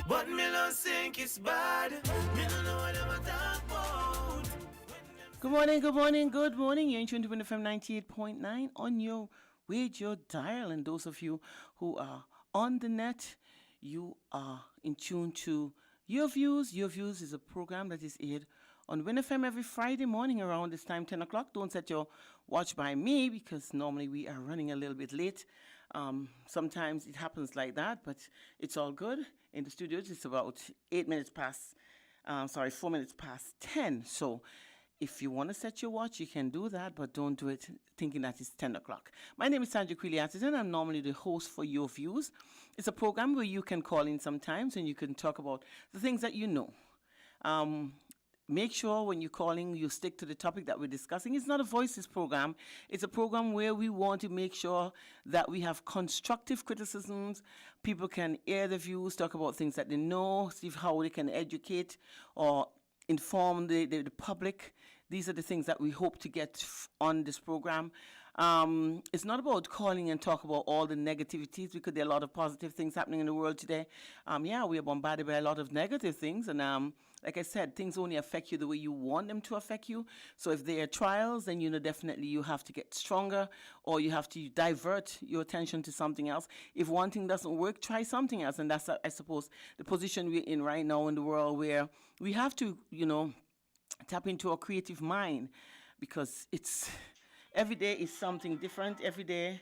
but me no think it's bad. Me no know what I'm talk about. Good morning, good morning, good morning. You're in tune to Win FM 98.9 on your radio dial. And those of you who are on the net, you are in tune to Your Views. Your Views is a program that is aired on Win FM every Friday morning around this time, 10 o'clock. Don't set your watch by me because normally we are running a little bit late. Sometimes it happens like that, but it's all good. In the studios, it's about 4 minutes past 10. So if you want to set your watch, you can do that, but don't do it thinking that it's 10 o'clock. My name is Sandra Quilliatis, and I'm normally the host for Your Views. It's a program where you can call in sometimes and you can talk about the things that you know. Make sure when you're calling, you stick to the topic that we're discussing. It's not a voices program. It's a program where we want to make sure that we have constructive criticisms. People can air their views, talk about things that they know, see how they can educate or inform the public. These are the things that we hope to get on this program. It's not about calling and talk about all the negativities because there are a lot of positive things happening in the world today. We are bombarded by a lot of negative things. And like I said, things only affect you the way you want them to affect you. So if there are trials, then definitely you have to get stronger or you have to divert your attention to something else. If one thing doesn't work, try something else. And that's, I suppose, the position we're in right now in the world where we have to, tap into a creative mind because it's every day is something different. Every day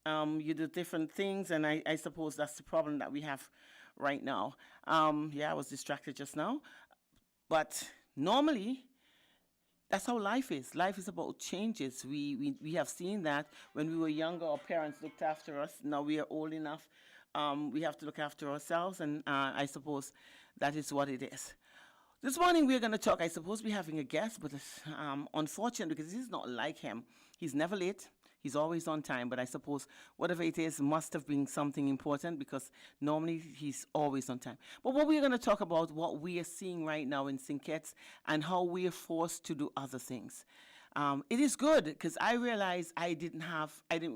you do different things, and I suppose that's the problem that we have right now. I was distracted just now, but normally that's how life is. Life is about changes. We have seen that when we were younger, our parents looked after us. Now we are old enough. We have to look after ourselves, and I suppose that is what it is. This morning we're going to talk. I suppose we're having a guest, but it's unfortunate because this is not like him. He's never late. He's always on time. But I suppose whatever it is must have been something important because normally he's always on time. But what we're going to talk about, what we are seeing right now in St. Kitts and how we are forced to do other things. It is good because I realized I didn't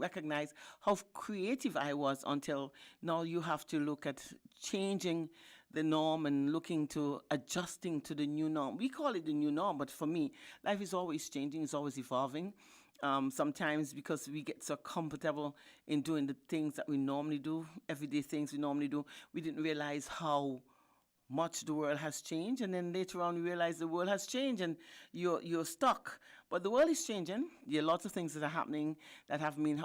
recognize how creative I was until now. You have to look at changing the norm and looking to adjusting to the new norm. We call it the new norm, but for me, life is always changing, it's always evolving. Sometimes because we get so comfortable in doing the things that we normally do, everyday things we normally do, we didn't realize how much the world has changed, and then later on we realize the world has changed and you're stuck. But the world is changing. There are lots of things that are happening that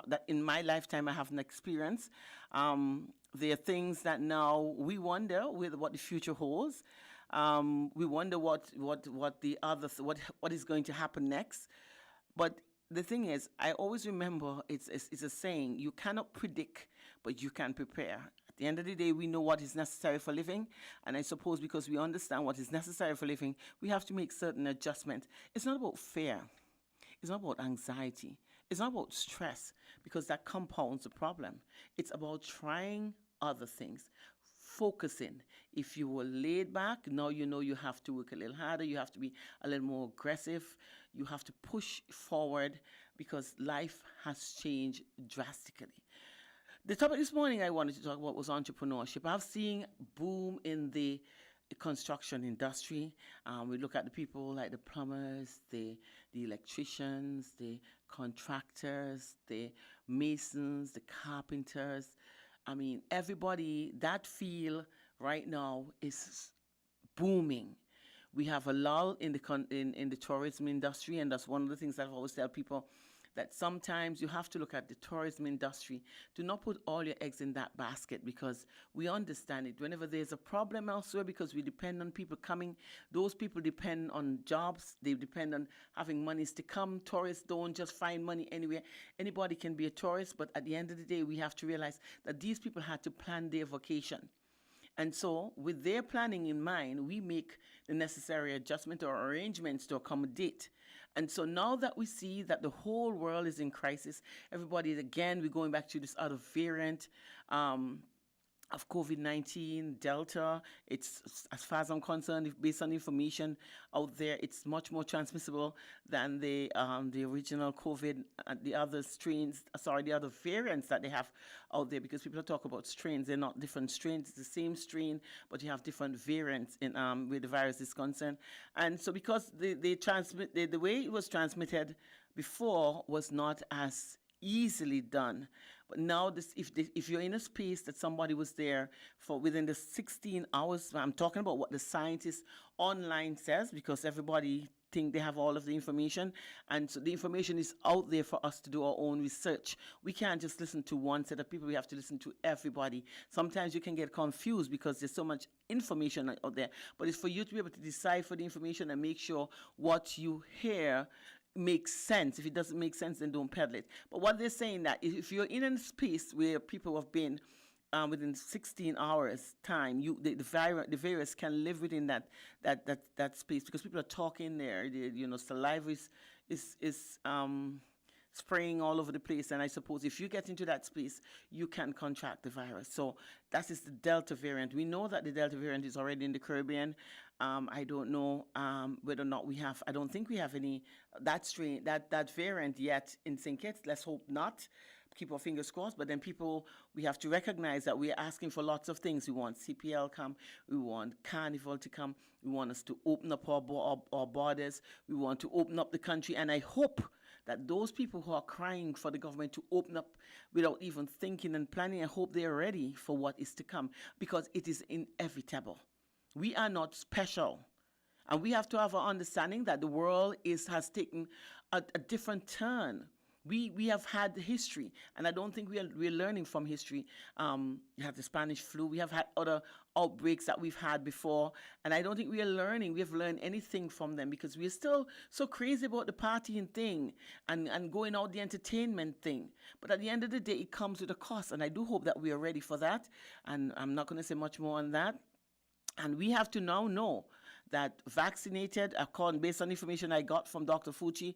that in my lifetime I haven't experienced. There are things that now we wonder what the future holds. We wonder what is going to happen next. But the thing is, I always remember it's a saying: you cannot predict, but you can prepare. At the end of the day, we know what is necessary for living, and I suppose because we understand what is necessary for living, we have to make certain adjustments. It's not about fear. It's not about anxiety. It's not about stress, because that compounds the problem. It's about trying other things, focusing. If you were laid back, now you know you have to work a little harder. You have to be a little more aggressive. You have to push forward because life has changed drastically. The topic this morning I wanted to talk about was entrepreneurship. I've seen boom in the construction industry. We look at the people like the plumbers, the electricians, the contractors, the masons, the carpenters. I mean, everybody, that field right now is booming. We have a lull in the tourism industry, and that's one of the things that I've always tell people, that sometimes you have to look at the tourism industry. Do not put all your eggs in that basket, because we understand it. Whenever there's a problem elsewhere, because we depend on people coming, those people depend on jobs. They depend on having monies to come. Tourists don't just find money anywhere. Anybody can be a tourist, but at the end of the day, we have to realize that these people had to plan their vacation. And so, with their planning in mind, we make the necessary adjustment or arrangements to accommodate. And so now that we see that the whole world is in crisis, everybody, again, we're going back to this other variant. of COVID-19, Delta. It's, as far as I'm concerned, if based on information out there, it's much more transmissible than the original COVID and the other strains. Sorry, the other variants that they have out there. Because people talk about strains, they're not different strains. It's the same strain, but you have different variants in where the virus is concerned. And so, because they transmit the way it was transmitted before was not as easily done. But now, if you're in a space that somebody was there for within the 16 hours, I'm talking about what the scientist online says, because everybody think they have all of the information, and so the information is out there for us to do our own research. We can't just listen to one set of people. We have to listen to everybody. Sometimes you can get confused because there's so much information out there, but it's for you to be able to decipher the information and make sure what you hear makes sense. If it doesn't make sense, then don't peddle it. But what they're saying, that if you're in a space where people have been within 16 hours time, the virus can live within that space, because people are talking there. Saliva is spraying all over the place, and I suppose if you get into that space, you can contract the virus. So that is the Delta variant. We know that the Delta variant is already in the Caribbean. I don't know whether or not we have. I don't think we have any that strain, that variant yet in St. Kitts. Let's hope not. Keep our fingers crossed. But then we have to recognize that we're asking for lots of things. We want CPL come. We want Carnival to come. We want us to open up our borders. We want to open up the country. And I hope that those people who are crying for the government to open up without even thinking and planning, I hope they are ready for what is to come, because it is inevitable. We are not special. And we have to have an understanding that the world has taken a different turn. We have had history, and I don't think we're learning from history. You have the Spanish flu. We have had other outbreaks that we've had before, and I don't think we are learning. We have learned anything from them, because we're still so crazy about the partying thing and going out the entertainment thing. But at the end of the day, it comes with a cost, and I do hope that we are ready for that. And I'm not going to say much more on that. And we have to now know that vaccinated, based on information I got from Dr. Fauci,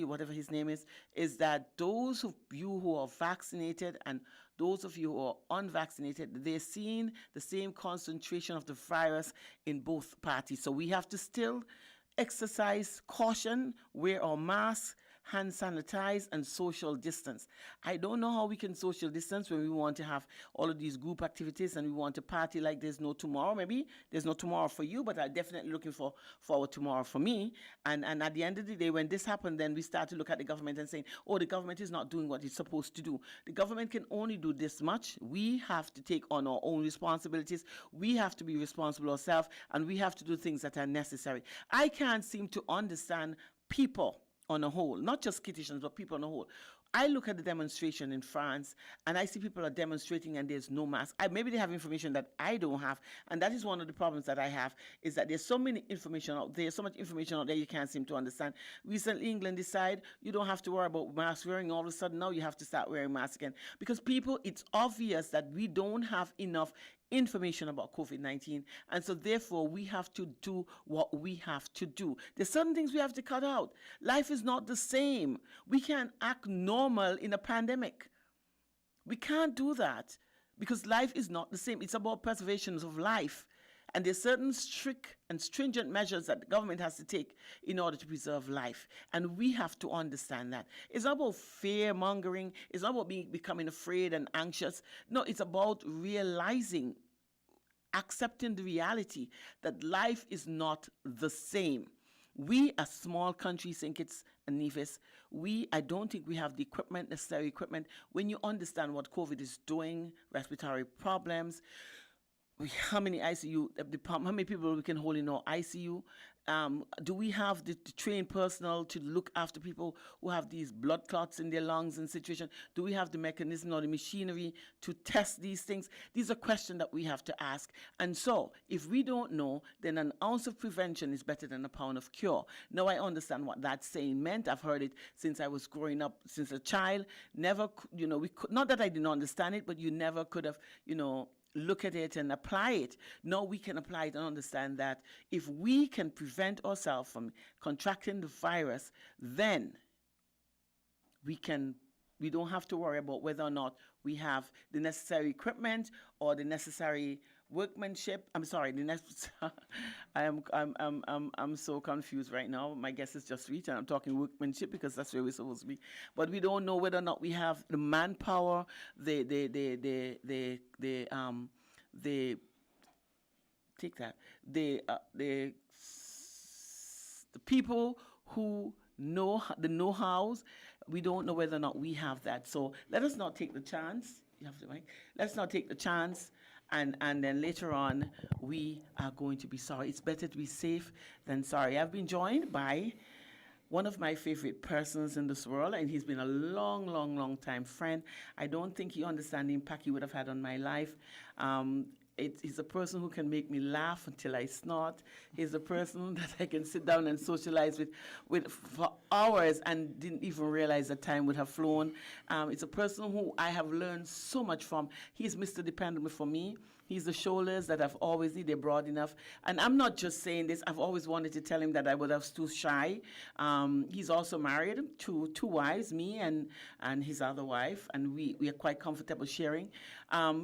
whatever his name is that those of you who are vaccinated and those of you who are unvaccinated, they're seeing the same concentration of the virus in both parties. So we have to still exercise caution, wear our masks, hand sanitize, and social distance. I don't know how we can social distance when we want to have all of these group activities and we want to party like there's no tomorrow. Maybe there's no tomorrow for you, but I'm definitely looking forward tomorrow for me. And at the end of the day, when this happened, then we start to look at the government and saying, oh, the government is not doing what it's supposed to do. The government can only do this much. We have to take on our own responsibilities. We have to be responsible ourselves, and we have to do things that are necessary. I can't seem to understand people on a whole, not just Kittitians, but people on a whole. I look at the demonstration in France, and I see people are demonstrating and there's no mask. Maybe they have information that I don't have, and that is one of the problems that I have, is that there's so many information out there, so much information out there you can't seem to understand. Recently, England decided you don't have to worry about mask wearing. All of a sudden, now you have to start wearing masks again. Because people, it's obvious that we don't have enough information about COVID-19, and so therefore we have to do what we have to do. There's certain things we have to cut out. Life is not the same. We can't act normal in a pandemic. We can't do that, because life is not the same. It's about preservation of life, and there's certain strict and stringent measures that the government has to take in order to preserve life, and we have to understand that. It's not about fear-mongering. It's not about becoming afraid and anxious. No, it's about realizing, accepting the reality that life is not the same. We, a small country, St. Kitts and Nevis, I don't think we have the necessary equipment. When you understand what COVID is doing, respiratory problems, how many how many people we can hold in our ICU? Do we have the trained personnel to look after people who have these blood clots in their lungs and situation? Do we have the mechanism or the machinery to test these things? These are questions that we have to ask. And so, if we don't know, then an ounce of prevention is better than a pound of cure. Now, I understand what that saying meant. I've heard it since I was growing up, since a child. Never, not that I didn't understand it, but you never could have, look at it and apply it. No, we can apply it and understand that if we can prevent ourselves from contracting the virus, then we can We don't have to worry about whether or not we have the necessary equipment or the necessary workmanship. I'm sorry, I'm so confused right now. My guest is just reached, and I'm talking workmanship because that's where we're supposed to be. But we don't know whether or not we have the manpower, the take that the people who know the know-hows. We don't know whether or not we have that. So let us not take the chance. You have to, right? Let's not take the chance, and then later on we are going to be sorry. It's better to be safe than sorry. I've been joined by one of my favorite persons in this world, and he's been a long time friend. I don't think he understands the impact he would have had on my life. He's a person who can make me laugh until I snort. He's a person that I can sit down and socialize with for hours and didn't even realize the time would have flown. It's a person who I have learned so much from. He's Mr. Dependable for me. He's the shoulders that I've always needed. They're broad enough. And I'm not just saying this. I've always wanted to tell him that I would have too shy. He's also married to two wives, me and his other wife, and we are quite comfortable sharing.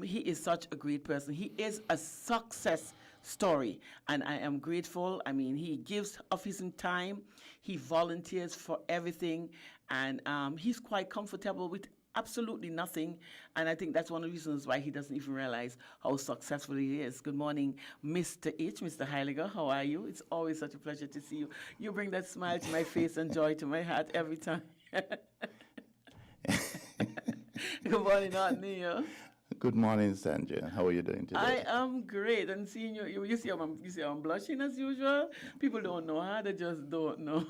He is such a great person. He is a success story, and I am grateful. I mean, he gives of his time. He volunteers for everything, and he's quite comfortable with absolutely nothing, and I think that's one of the reasons why he doesn't even realize how successful he is. Good morning, Mr. H, Mr. Heiliger. How are you? It's always such a pleasure to see you. You bring that smile to my face and joy to my heart every time. Good morning, Aunt Nia. Good morning, Sandra. How are you doing today? I am great, and seeing you see how I'm blushing as usual. People don't know how, they just don't know.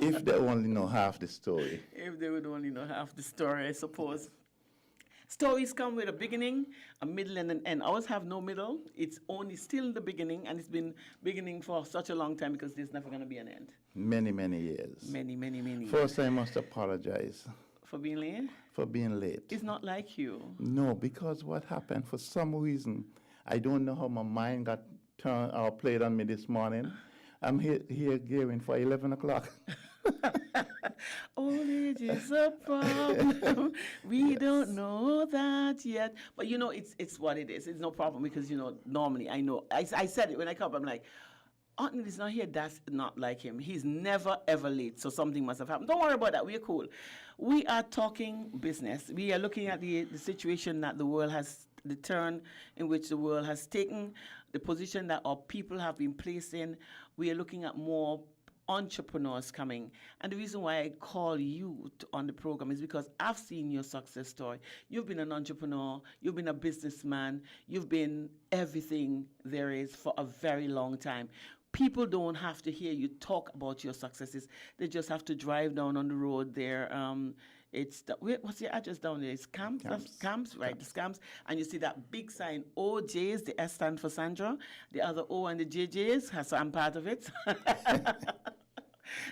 If they only know half the story. If they would only know half the story, I suppose. Stories come with a beginning, a middle, and an end. Ours have no middle. It's only still the beginning, and it's been beginning for such a long time because there's never going to be an end. Many years. Many years. First, I must apologize. For being late? For being late. It's not like you. No, because what happened, for some reason, I don't know how my mind got turned or played on me this morning. I'm here gearing for 11 o'clock. Old age is a problem. We don't know that yet. But you know, it's what it is. It's no problem because, you know, normally I know. I said it when I come up, I'm like, Anthony is not here. That's not like him. He's never, ever late. So something must have happened. Don't worry about that. We're cool. We are talking business. We are looking at the situation that the world has, the turn in which the world has taken, the position that our people have been placed in. We are looking at more entrepreneurs coming. And the reason why I call you on the program is because I've seen your success story. You've been an entrepreneur, you've been a businessman, you've been everything there is for a very long time. People don't have to hear you talk about your successes. They just have to drive down on the road there. What's your address down there? It's Camps, right? The Camps. And you see that big sign, OJs, the S stand for Sandra. The other O and the JJs, so I'm part of it.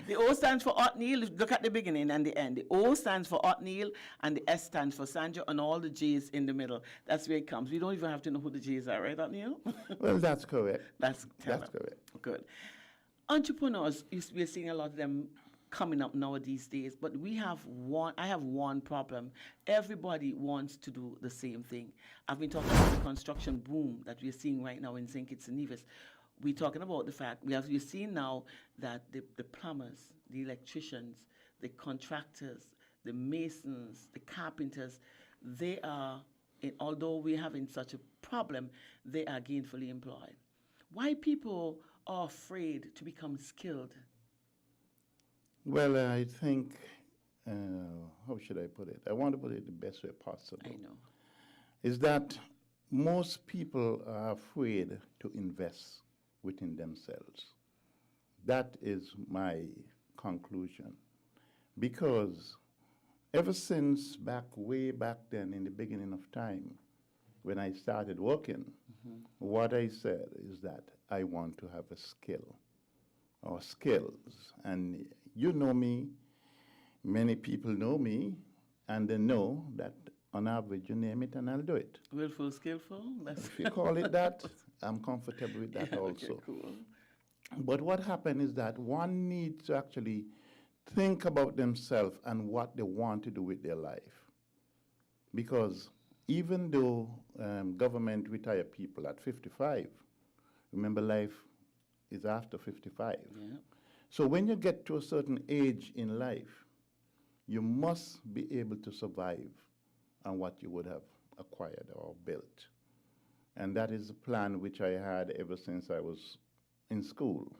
The O stands for Othniel. Look at the beginning and the end. The O stands for Othniel, and the S stands for Sandra, and all the J's in the middle. That's where it comes. We don't even have to know who the J's are, right, Othniel? Well, that's correct. That's correct. Good. Entrepreneurs, we're seeing a lot of them coming up nowadays days, but I have one problem. Everybody wants to do the same thing. I've been talking about the construction boom that we're seeing right now in St. Kitts and Nevis. We're talking about the fact we're seeing now that the plumbers, the electricians, the contractors, the masons, the carpenters, they are, although we're having such a problem, they are gainfully employed. Why people are afraid to become skilled? Well, I think, how should I put it? I want to put it the best way possible. I know. Is that most people are afraid to invest within themselves. That is my conclusion. Because ever since way back then in the beginning of time, when I started working, what I said is that I want to have a skill or skills. And you know me, many people know me, and they know that on average you name it and I'll do it. Willful, skillful? If you call it that, I'm comfortable with that also. Okay, cool. But what happened is that one needs to actually think about themselves and what they want to do with their life. Because even though government retire people at 55, remember life is after 55. Yeah. So when you get to a certain age in life, you must be able to survive on what you would have acquired or built. And that is a plan which I had ever since I was in school.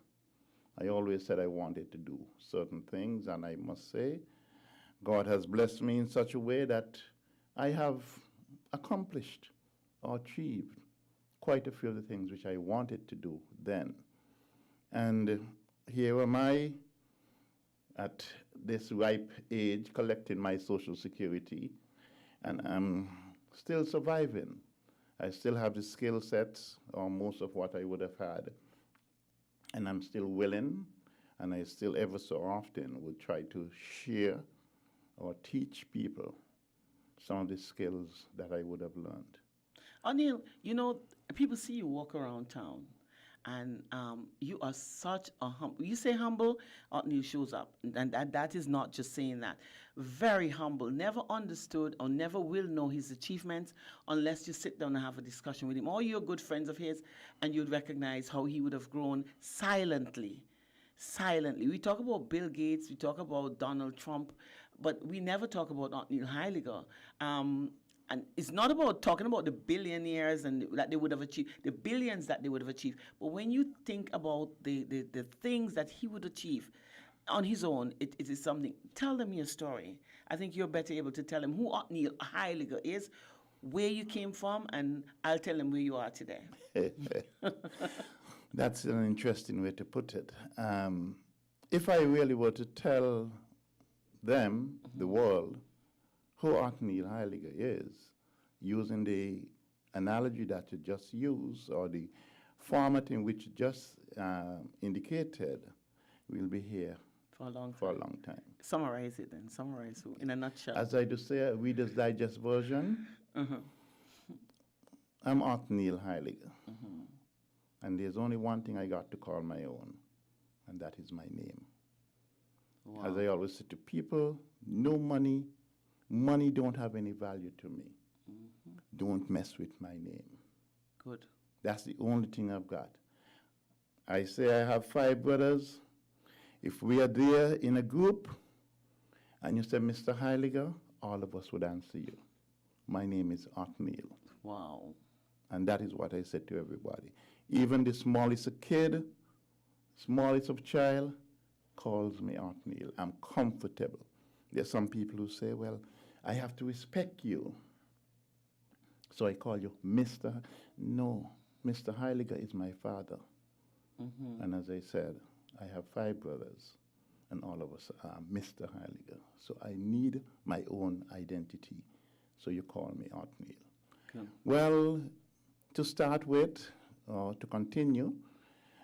I always said I wanted to do certain things, and I must say, God has blessed me in such a way that I have accomplished or achieved quite a few of the things which I wanted to do then. And here am I at this ripe age collecting my Social Security, and I'm still surviving. I still have the skill sets, or most of what I would have had, and I'm still willing, and I still ever so often will try to share or teach people some of the skills that I would have learned. O'Neil, you know, people see you walk around town, and you are such a humble. You say humble, O'Neil shows up, and that is not just saying that. Very humble, never understood or never will know his achievements unless you sit down and have a discussion with him. Or you're good friends of his, and you'd recognize how he would have grown silently. Silently. We talk about Bill Gates, we talk about Donald Trump, but we never talk about O'Neil Heiliger. And it's not about talking about the billionaires and that they would have achieved, the billions that they would have achieved. But when you think about the things that he would achieve on his own, it is something. Tell them your story. I think you're better able to tell them who O'Neil Heiliger is, where you came from, and I'll tell them where you are today. That's an interesting way to put it. If I really were to tell them, the world, who O'Neil Heiliger is, using the analogy that you just used or the format in which you just indicated, we'll be here For a long time. for a long time. Summarize it then. Summarize in a nutshell. As I do say, a Reader's Digest version, I'm O'Neil Heiliger. And there's only one thing I got to call my own, and that is my name. Wow. As I always say to people, no money, money don't have any value to me. Don't mess with my name. Good. That's the only thing I've got. I say I have 5 brothers. If we are there in a group and you say, Mr. Heiliger, all of us would answer you. My name is O'Neil. Wow. And that is what I said to everybody. Even the smallest kid, smallest of child, calls me O'Neil. I'm comfortable. There's some people who say, well, I have to respect you, so I call you Mr. No, Mr. Heiliger is my father. And as I said, I have 5 brothers, and all of us are Mr. Heiliger. So I need my own identity, so you call me O'Neil. Good. Well, to start with, or to continue,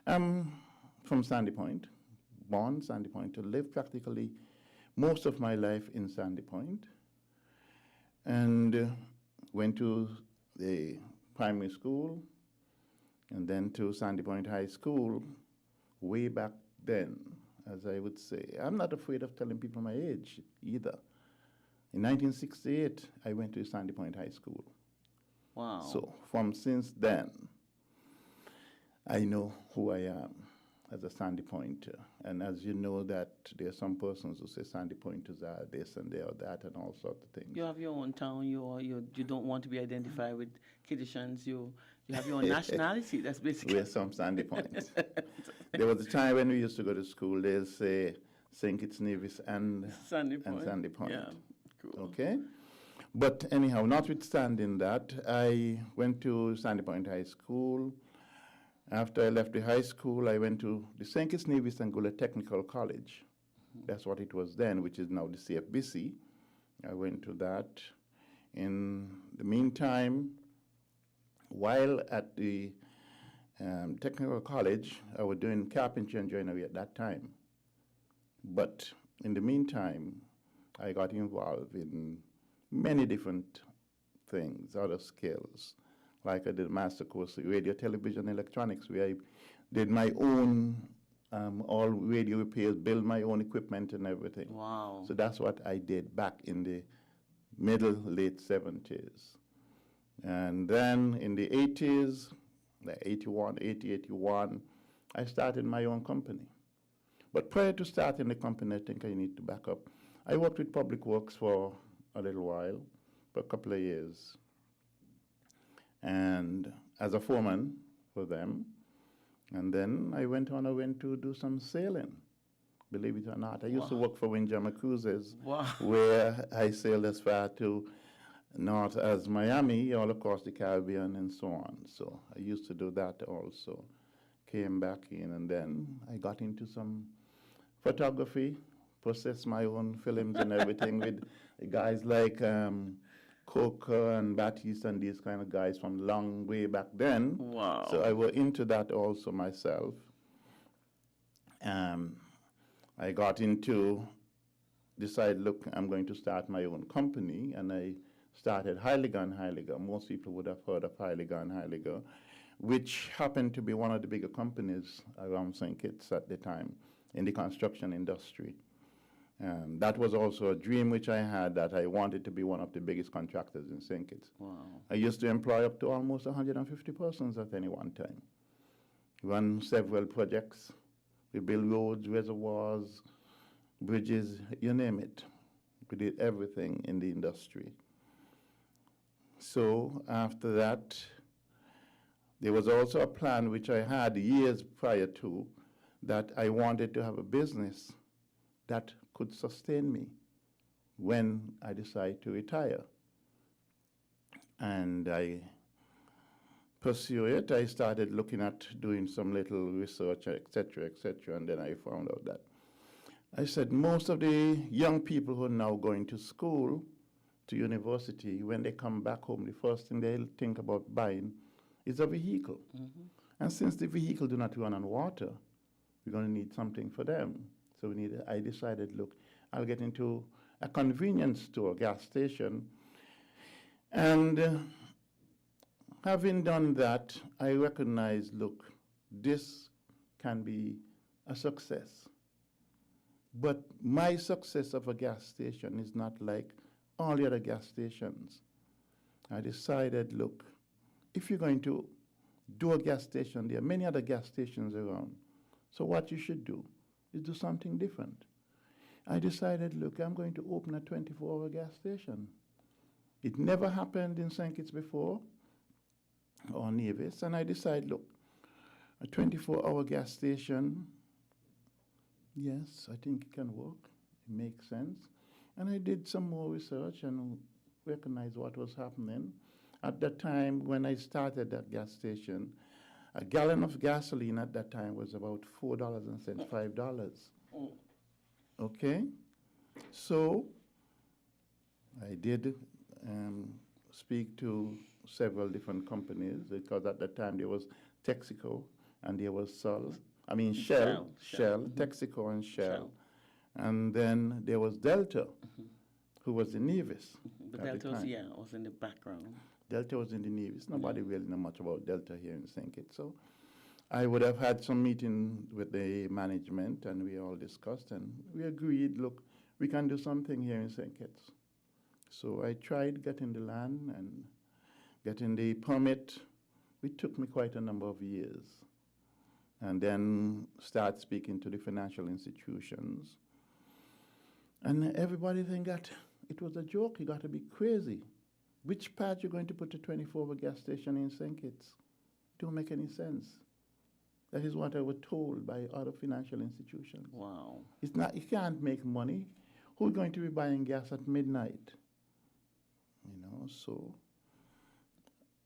I'm from Sandy Point, born Sandy Point, to live practically most of my life in Sandy Point, and went to the primary school and then to Sandy Point High School way back then, as I would say. I'm not afraid of telling people my age either. In 1968, I went to Sandy Point High School. Wow. So from since then, I know who I am as a Sandy Pointer. And as you know that there are some persons who say Sandy Pointers are this and they are that and all sorts of things. You have your own town. You don't want to be identified with Kiddishans. You have your own nationality. That's basically. We're some Sandy Points. There was a time when we used to go to school, they'll say St. Kitts Nevis and Sandy Point. Sandy Point. Yeah, cool. Okay? But anyhow, notwithstanding that, I went to Sandy Point High School. After I left the high school, I went to the St. Kitts Nevis and Gula Technical College. That's what it was then, which is now the CFBC. I went to that. In the meantime, while at the technical college, I was doing carpentry and joinery at that time. But in the meantime, I got involved in many different things, other skills. Like I did a master course in radio, television, electronics, where I did my own all radio repairs, build my own equipment and everything. Wow. So that's what I did back in the late 70s. And then in the 80s, like 81, 80, 81, I started my own company. But prior to starting the company, I think I need to back up. I worked with Public Works for a little while, for a couple of years, and as a foreman for them. And then I went to do some sailing, believe it or not. I used to work for Windjammer Cruises, where I sailed as far to north as Miami, all across the Caribbean and so on. So I used to do that also. Came back in, and then I got into some photography, processed my own films and everything with guys like Coker and Batiste and these kind of guys from long way back then. Wow. So I was into that also myself. I got into, decided, look, I'm going to start my own company, and I started Heiliger. Most people would have heard of Heiliger, which happened to be one of the bigger companies around St. Kitts at the time in the construction industry. That was also a dream which I had, that I wanted to be one of the biggest contractors in St. Kitts. Wow. I used to employ up to almost 150 persons at any one time. Run several projects. We built roads, reservoirs, bridges, you name it. We did everything in the industry. So after that, there was also a plan which I had years prior to, that I wanted to have a business that could sustain me when I decide to retire. And I pursue it. I started looking at doing some little research, et cetera, and then I found out that I said most of the young people who are now going to school, to university, when they come back home, the first thing they'll think about buying is a vehicle. Mm-hmm. And since the vehicle do not run on water, we're going to need something for them. So I decided, look, I'll get into a convenience store, gas station. And having done that, I recognized, look, this can be a success. But my success of a gas station is not like all the other gas stations. I decided, look, if you're going to do a gas station, there are many other gas stations around. So what you should do is do something different. I decided, look, I'm going to open a 24-hour gas station. It never happened in St. Kitts before, or Nevis, and I decided, look, a 24-hour gas station, yes, I think it can work. It makes sense. And I did some more research and recognized what was happening. At that time, when I started that gas station, a gallon of gasoline at that time was about $4.05. Okay? So I did speak to several different companies, because at that time there was Texaco and there was Shell, Texaco and Shell. And then there was Delta, who was in Nevis. The Delta was in the background. Delta was in the Nevis. Nobody really know much about Delta here in St. Kitts. So I would have had some meeting with the management, and we all discussed, and we agreed, look, we can do something here in St. Kitts. So I tried getting the land and getting the permit. It took me quite a number of years. And then start speaking to the financial institutions. And everybody think that it was a joke. You got to be crazy. Which part you're going to put a 24-hour gas station in St. Kitts? Don't make any sense. That is what I was told by other financial institutions. Wow. It's not, you can't make money. Who's going to be buying gas at midnight? You know, so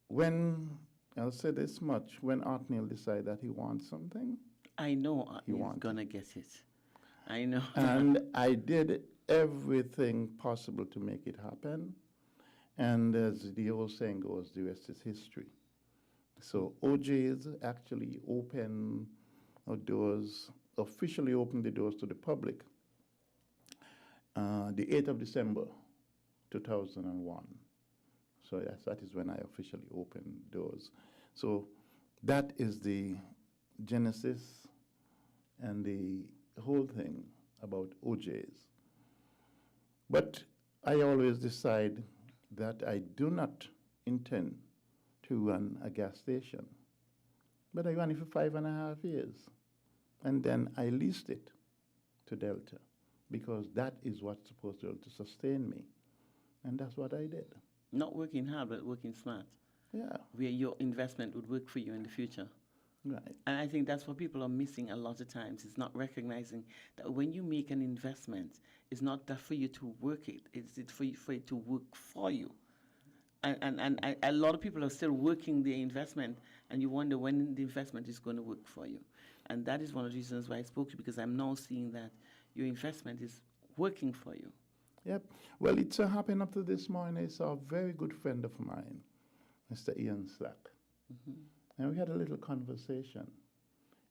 when, I'll say this much, when Othniel decided that he wants something, I know he's going to get it. I know. And I did everything possible to make it happen. And as the old saying goes, the rest is history. So OJ's actually opened our doors, officially opened the doors to the public the 8th of December, 2001. So yes, that is when I officially opened doors. So that is the genesis and the whole thing about OJs. But I always decide that I do not intend to run a gas station. But I ran it for 5.5 years. And then I leased it to Delta because that is what's supposed to sustain me. And that's what I did. Not working hard, but working smart, Yeah, where your investment would work for you in the future. right. And I think that's what people are missing a lot of times. It's not recognizing that when you make an investment, it's not that for you to work it, it's for it to work for you. And a lot of people are still working their investment, and you wonder when the investment is going to work for you. And that is one of the reasons why I spoke to you, because I'm now seeing that your investment is working for you. Yep. Well, it so happened up to this morning, I saw a very good friend of mine, Mr. Ian Slack. And we had a little conversation.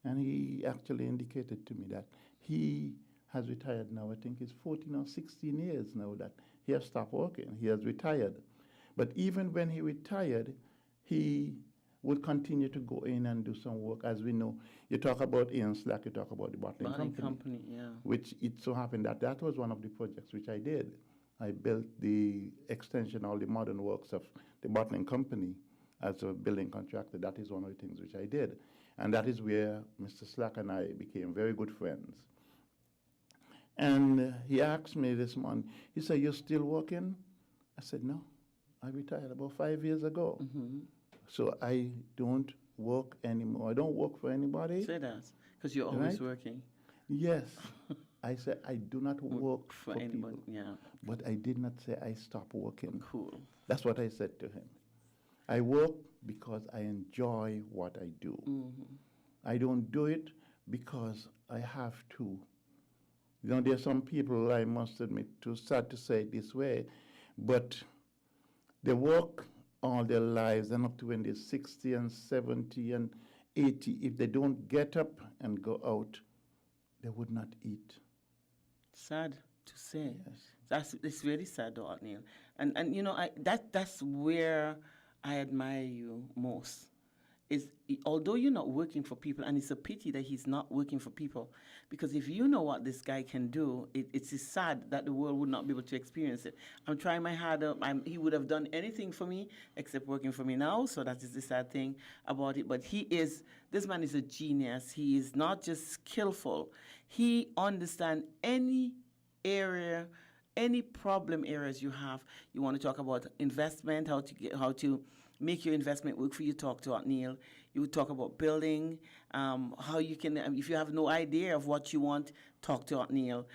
And he actually indicated to me that he has retired now. I think it's 14 or 16 years now that he has stopped working. He has retired. But even when he retired, he would continue to go in and do some work. As we know, you talk about Ian Slack, you talk about the bottling company. Yeah. Which it so happened that that was one of the projects which I did. I built the extension, all the modern works of the bottling company as a building contractor. That is one of the things which I did. And that is where Mr. Slack and I became very good friends. And he asked me this morning, he said, "You're still working?" I said, "No, I retired about 5 years ago. So I don't work anymore. I don't work for anybody." Say that, because you're always Right? working Yes. I said, I do not work for for anybody. people. Yeah, But I did not say I stopped working. cool. That's what I said to him. I work because I enjoy what I do. I don't do it because I have to. You know, there are some people, I must admit, too sad to say it this way, but they work all their lives and up to when they're 60 and 70 and 80. If they don't get up and go out, they would not eat. Sad to say. Yes. It's really sad, though, Neil. And you know, that's where I admire you most. Is although you're not working for people, and it's a pity that he's not working for people, because if you know what this guy can do, it's sad that the world would not be able to experience it. I'm trying my harder. He would have done anything for me except working for me now, so that is the sad thing about it. But this man is a genius. He is not just skillful. He understands any area, any problem areas you have. You want to talk about investment, how to make your investment work for you, talk to Neil. You talk about building, how you can, if you have no idea of what you want, talk to Neil.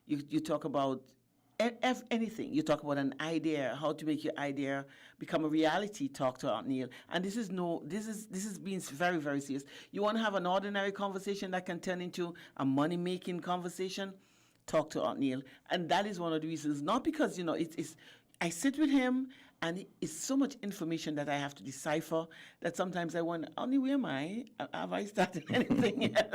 You talk about anything. You talk about an idea, how to make your idea become a reality, talk to Neil. And this is being very, very serious. You want to have an ordinary conversation that can turn into a money-making conversation, talk to Neil. And that is one of the reasons, not because, you know, I sit with him, and it's so much information that I have to decipher that sometimes I wonder, Neil, where am I? Have I started anything yet?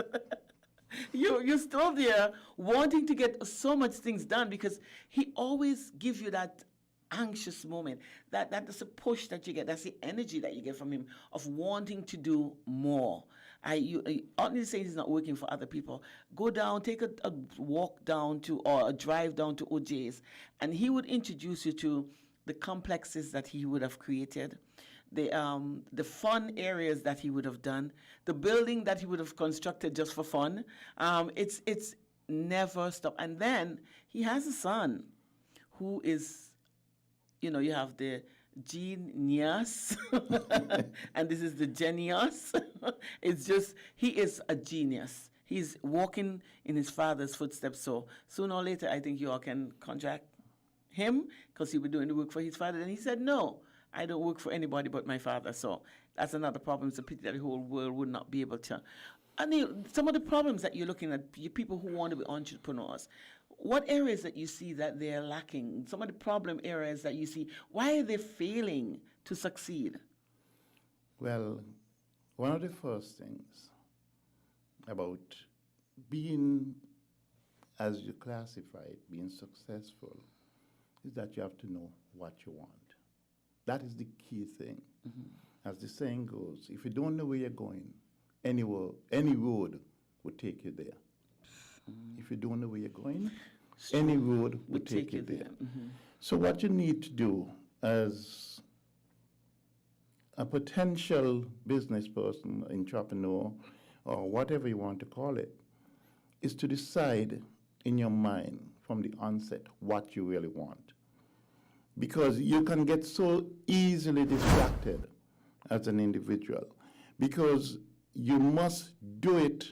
You're still there wanting to get so much things done, because he always gives you that anxious moment. That's a push that you get. That's the energy that you get from him of wanting to do more. Oddly saying he's not working for other people. Go down, take a walk down to, or a drive down to OJ's, and he would introduce you to the complexes that he would have created, the fun areas that he would have done, the building that he would have constructed just for fun. It's never stop. And then he has a son who is, you know, you have the genius, and this is the genius. It's just, he is a genius. He's walking in his father's footsteps. So sooner or later, I think you all can contract him, because he was doing the work for his father. And he said, "No, I don't work for anybody but my father." So that's another problem. It's a pity that the whole world would not be able to. And some of the problems that you're looking at, you people who want to be entrepreneurs, what areas that you see that they're lacking? Some of the problem areas that you see, why are they failing to succeed? Well, one of the first things about being, as you classify it, being successful, is that you have to know what you want. That is the key thing. As the saying goes, if you don't know where you're going, any road would take you there. If you don't know where you're going, any road would take you there. So what you need to do as a potential business person, entrepreneur, or whatever you want to call it, is to decide in your mind from the onset what you really want. Because you can get so easily distracted as an individual, because you must do it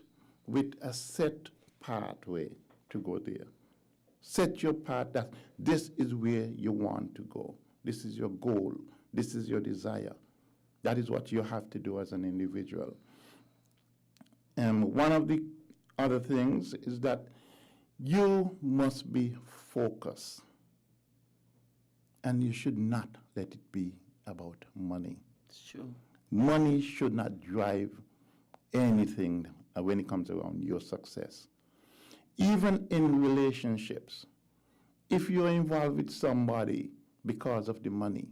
with a set pathway to go there. Set your path that this is where you want to go. This is your goal. This is your desire. That is what you have to do as an individual. And one of the other things is that you must be focused. And you should not let it be about money. It's true. Money should not drive anything when it comes around your success. Even in relationships, if you're involved with somebody because of the money,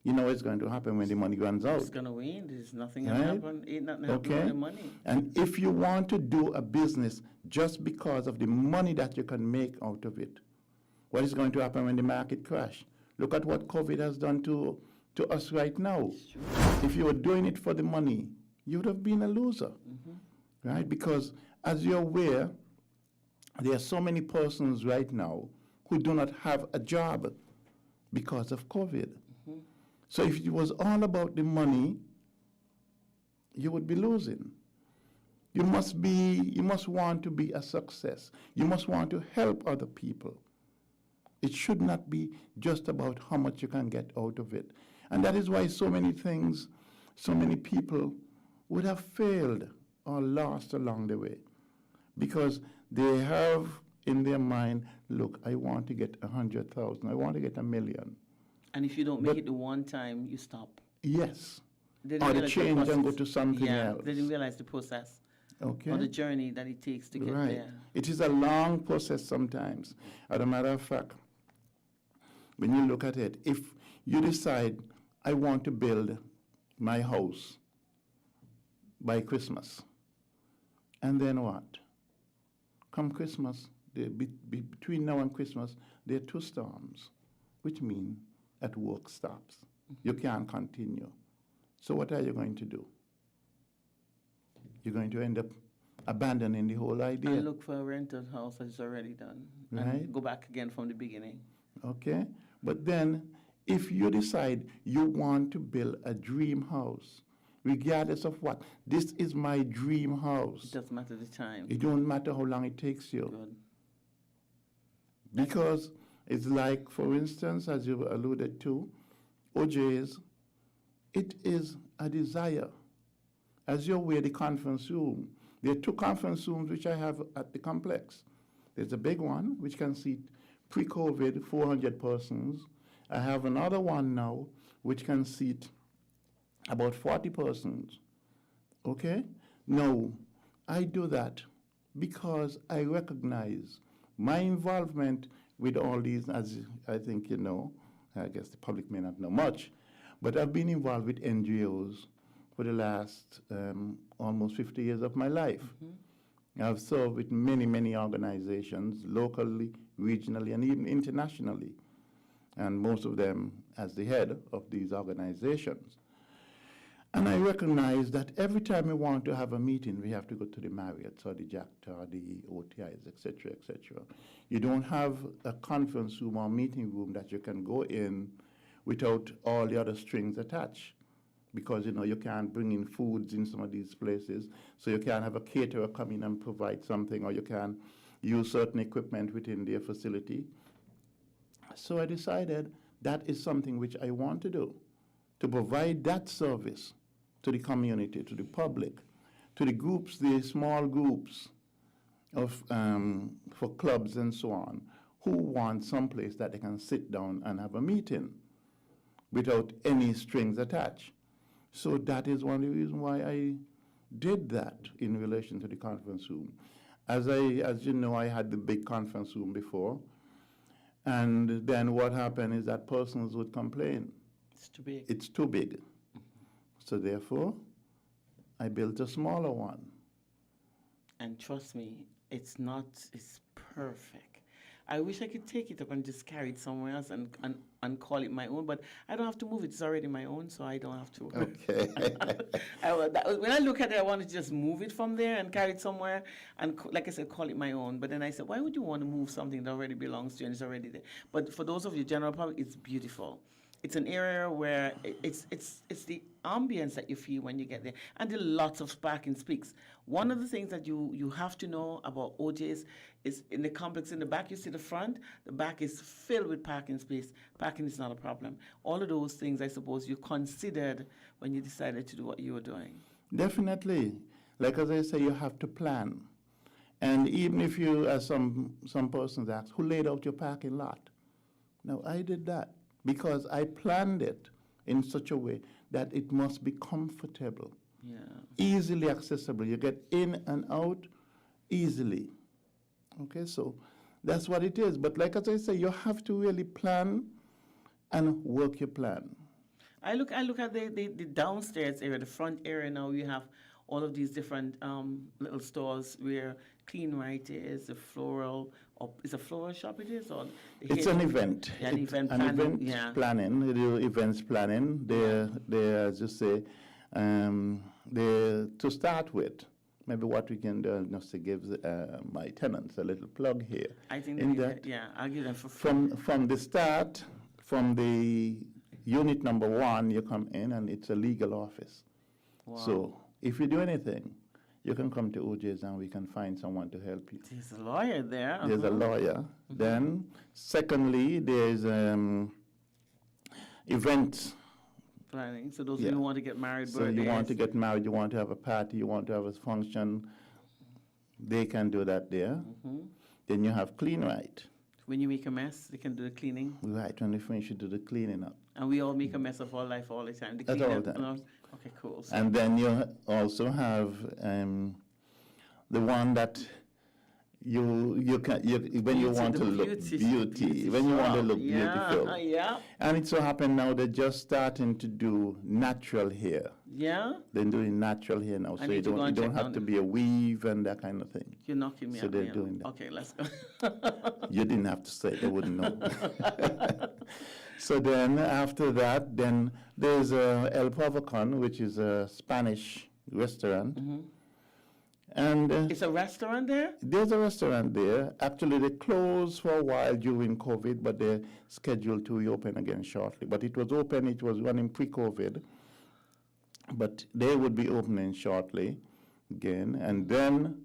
you know what's going to happen when the money runs out. It's going to wane. There's nothing going to happen. Ain't nothing happening with the money. And if you want to do a business just because of the money that you can make out of it, what is going to happen when the market crash? Look at what COVID has done to us right now. If you were doing it for the money, you would have been a loser, right? Because as you're aware, there are so many persons right now who do not have a job because of COVID. So if it was all about the money, you would be losing. You must want to be a success. You must want to help other people. It should not be just about how much you can get out of it. And that is why so many things, so many people would have failed or lost along the way. Because they have in their mind, look, I want to get 100,000, I want to get 1 million. And if you don't make it the one time, you stop. Yes. They Or didn't to realize change and go to something else. They didn't realize the process Okay. or the journey that it takes to get Right. there. It is a long process sometimes. As a matter of fact, when you look at it, if you decide, I want to build my house by Christmas, and then what? Come Christmas, between now and Christmas, there are 2 storms, which mean that work stops. You can't continue. So what are you going to do? You're going to end up abandoning the whole idea. And look for a rented house that's already done. Right. And go back again from the beginning. Okay? But then, if you decide you want to build a dream house, regardless of what, this is my dream It house. doesn't matter the time. It don't matter how long it takes you. Good. Because it's like, for instance, as you alluded to, OJ's, it is a desire. As you're aware, the conference room, there are 2 conference rooms which I have at the complex. There's a big one, which can seat pre-COVID 400 persons. I have another one now, which can seat about 40 persons. Okay? Now, I do that because I recognize my involvement with all these, as I think you know, I guess the public may not know much, but I've been involved with NGOs for the last almost 50 years of my life. I've served with many, many organizations, locally, regionally, and even internationally, and most of them as the head of these organizations. And I recognize that every time we want to have a meeting, we have to go to the Marriott or the JACTA or the OTIs, et cetera, You don't have a conference room or meeting room that you can go in without all the other strings attached. Because, you know, you can't bring in foods in some of these places, so you can't have a caterer come in and provide something, or you can use certain equipment within their facility. So I decided that is something which I want to do, to provide that service to the community, to the public, to the groups, the small groups of for clubs and so on, who want someplace that they can sit down and have a meeting without any strings attached. So that is one of the reasons why I did that in relation to the conference room. As you know, I had the big conference room before, and then what happened is that persons would complain. It's too big. It's too big. So therefore, I built a smaller one. And trust me, it's perfect. I wish I could take it up and just carry it somewhere else and call it my own, but I don't have to move it. It's already my own, so I don't have to. Okay. When I look at it, I want to just move it from there and carry it somewhere and, like I said, call it my own. But then I said, why would you want to move something that already belongs to you and it's already there? But for those of you, general public, it's beautiful. It's an area where it's the ambience that you feel when you get there, and the lots of parking spaces. One of the things that you have to know about OJ's is in the complex in the back. You see the front, the back is filled with parking space. Parking is not a problem. All of those things, I suppose, you considered when you decided to do what you were doing. Definitely. Like as I say, you have to plan. And even if you, as some persons ask, who laid out your parking lot? No, I did that because I planned it in such a way that it must be comfortable, easily accessible. You get in and out easily. Okay, so that's what it is. But like as I say, you have to really plan and work your plan. I look at the downstairs area, the front area now. You have all of these different little stores where Clean Right is, the floral, or is a floral shop it is? Or it's an event. Yeah, an It's event an planning. event Yeah. planning. They do events planning. They as you say, they to start with. Maybe what we can do is to give my tenants a little plug here. I think in that, I'll give them for free. From the start, from the unit number 1, you come in and it's a legal office. Wow. So if you do anything, you can come to OJ's and we can find someone to help you. There's a lawyer there. There's a lawyer. Then, secondly, there's events. Planning. So those who want to get married, So birthdays. you want to get married, you want to have a party, you want to have a function, they can do that there. Then you have Clean Right. When you make a mess, they can do the cleaning. Right, when you finish, you do the cleaning up. And we all make a mess of our life all the time. The At all cleanup, times. Okay, cool. So And then you also have the one that you can when you Beauty, want the to look beauty when you want to shop. look Yeah, beautiful. yeah. And it so happened now they're just starting to do natural hair. Yeah? They're doing natural hair now, so need you to go don't and check have on to it. be a weave and that kind of thing. You're knocking me So out. they're yeah. doing that. Okay, let's go. You didn't have to say it, they wouldn't know. So then after that, then there's El Provocon, which is a Spanish restaurant. And It's a restaurant there? there's a restaurant there. Actually, they closed for a while during COVID, but they're scheduled to reopen again shortly. But it was open, it was running pre-COVID. But they would be opening shortly again. And then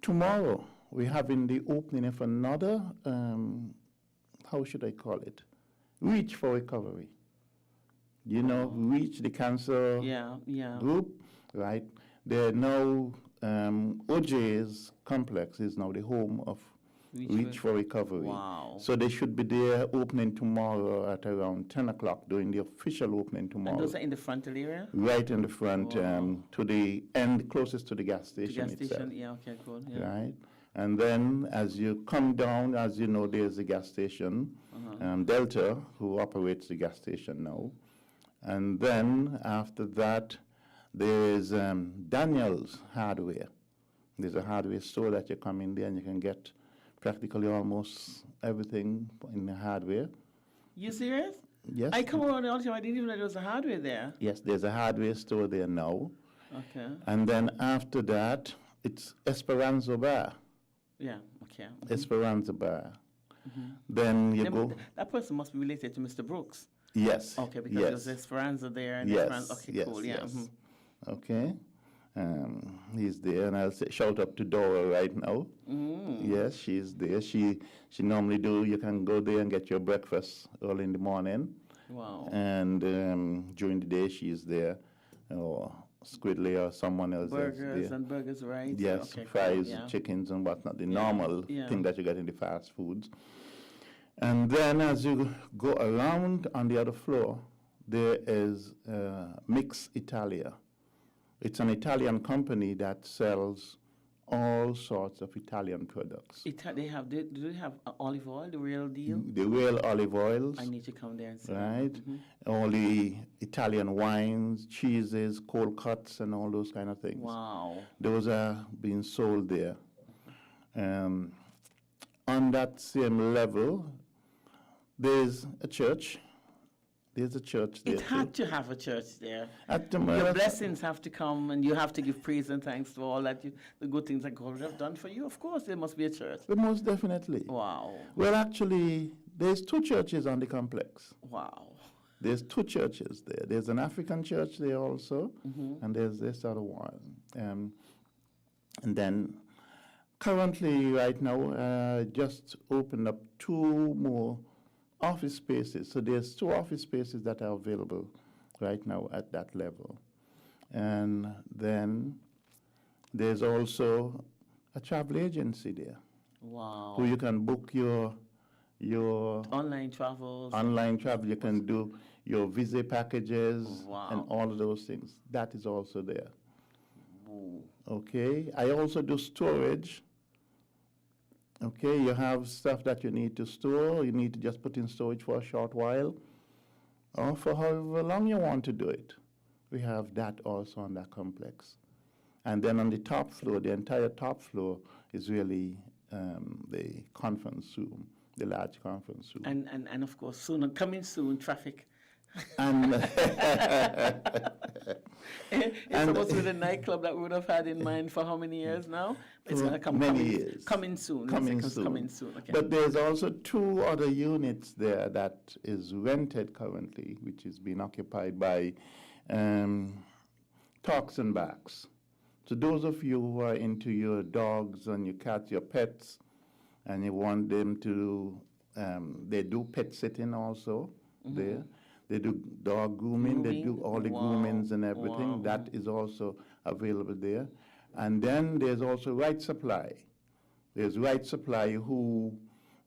tomorrow, we're having the opening of another, how should I call it? Reach for Recovery. You know, Reach, the cancer Yeah. group, right? They're now, OJ's complex is now the home of Reach for Recovery. Wow. So they should be there opening tomorrow at around 10 o'clock, doing the official opening tomorrow. And those are in the frontal area? Right in the front, to the end, closest to the gas The station gas itself. station? Yeah, okay, cool. Yeah. Right? And then as you come down, as you know, there's the gas station, Delta, who operates the gas station now. And then after that, there's Daniel's Hardware. There's a hardware store that you come in there and you can get practically almost everything in the hardware. You serious? Yes. I come around all the time. I didn't even know there was a hardware there. Yes, there's a hardware store there now. Okay. And then after that, it's Esperanza Bar. Yeah, okay. Esperanza Bar. Then you go. That person must be related to Mr. Brooks. Yes. Okay, because yes. there's Esperanza there and Yes. Esperanza. Okay, yes, cool. Yeah. Yes. Okay. He's there, and I'll say, shout out to Dora right now. Yes, she's there. She normally do. You can go there and get your breakfast early in the morning, Wow. and during the day she's there, or Squidley or someone else. that's Burgers there. and burgers, right? Yes, Okay, cool, fries, yeah. chickens, and whatnot. The normal yeah. thing that you get in the fast foods. And then as you go around on the other floor, there is Mix Italia. It's an Italian company that sells all sorts of Italian products. Do they have olive oil, the real deal? The real olive oils, I need to come there and see. right? All the Italian wines, cheeses, cold cuts, and all those kind of things. Wow. Those are being sold there. On that same level, there's a church. There's a church there It had to have a church there. At the Your moment, blessings have to come, and you have to give praise and thanks for all that the good things that God have done for you. Of course, there must be a church. most definitely. Wow. Well, actually, there's 2 churches on the complex. Wow. There's 2 churches there. There's an African church there also, and there's this other one. And then currently, right now, just opened up 2 more office spaces. So there's 2 office spaces that are available right now at that level. And then there's also a travel agency there Wow. who you can book your Online travels. online travel. You can do your visa packages Wow. and all of those things. That is also there. Ooh. Okay. I also do storage. Okay, you have stuff that you need to store. You need to just put in storage for a short while, or for however long you want to do it. We have that also on that complex. And then on the top floor, the entire top floor is really the conference room, the large conference room. And of course, coming soon, traffic. And It's supposed to be the nightclub that we would have had in mind for how many years now? It's For going to come many coming, years. coming soon. Coming It's soon. Coming soon. Okay. But there's also 2 other units there that is rented currently, which is being occupied by Talks and Backs. So those of you who are into your dogs and your cats, your pets, and you want them to, they do pet sitting also there. They do dog grooming. They do all the groomings and everything. Wow. That is also available there. And then there's also Right Supply. There's Right Supply who,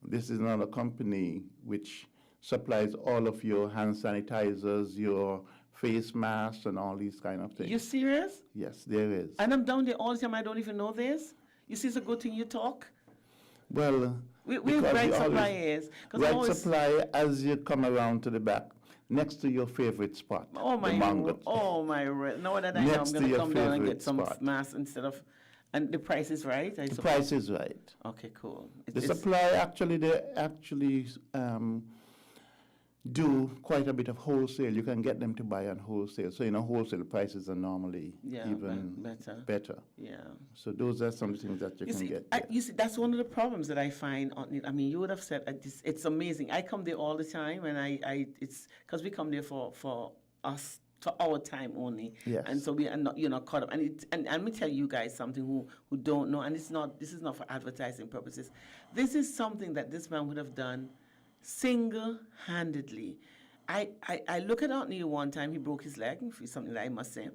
this is another company which supplies all of your hand sanitizers, your face masks, and all these kind of things. You serious? Yes, there is. And I'm down there all the time. I don't even know this. You see, it's a good thing you talk. Well, We because Right we Supply always- is. 'Cause Right always- Supply, as you come around to the back, next to your favorite spot, Oh my! the mango. Oh my! Now that I know, I'm Next to going to your come down and favorite get some spot. mass instead of, and the price is right. I The suppose. price is right. Okay, cool. The supply actually, they actually do quite a bit of wholesale. You can get them to buy on wholesale. So, wholesale prices are normally even better. Yeah. So those are some things that you can get. You see, that's one of the problems that I find. I mean, you would have said it's amazing. I come there all the time, and it's because we come there for us. For our time only, Yes. And so we are not caught up. And let me tell you guys something who don't know, and this is not for advertising purposes. This is something that this man would have done single-handedly. I look at Aunt Neil one time. He broke his leg, something that I must say,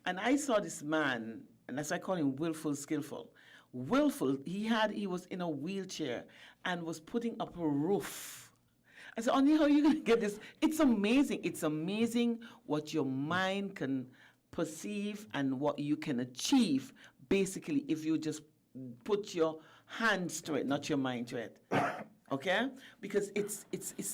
and I saw this man, and that's why I call him willful, skillful. Willful. He was in a wheelchair and was putting up a roof. I said, Onni, how are you going to get this? It's amazing. It's amazing what your mind can perceive and what you can achieve, basically, if you just put your hands to it, not your mind to it. Okay? Because it's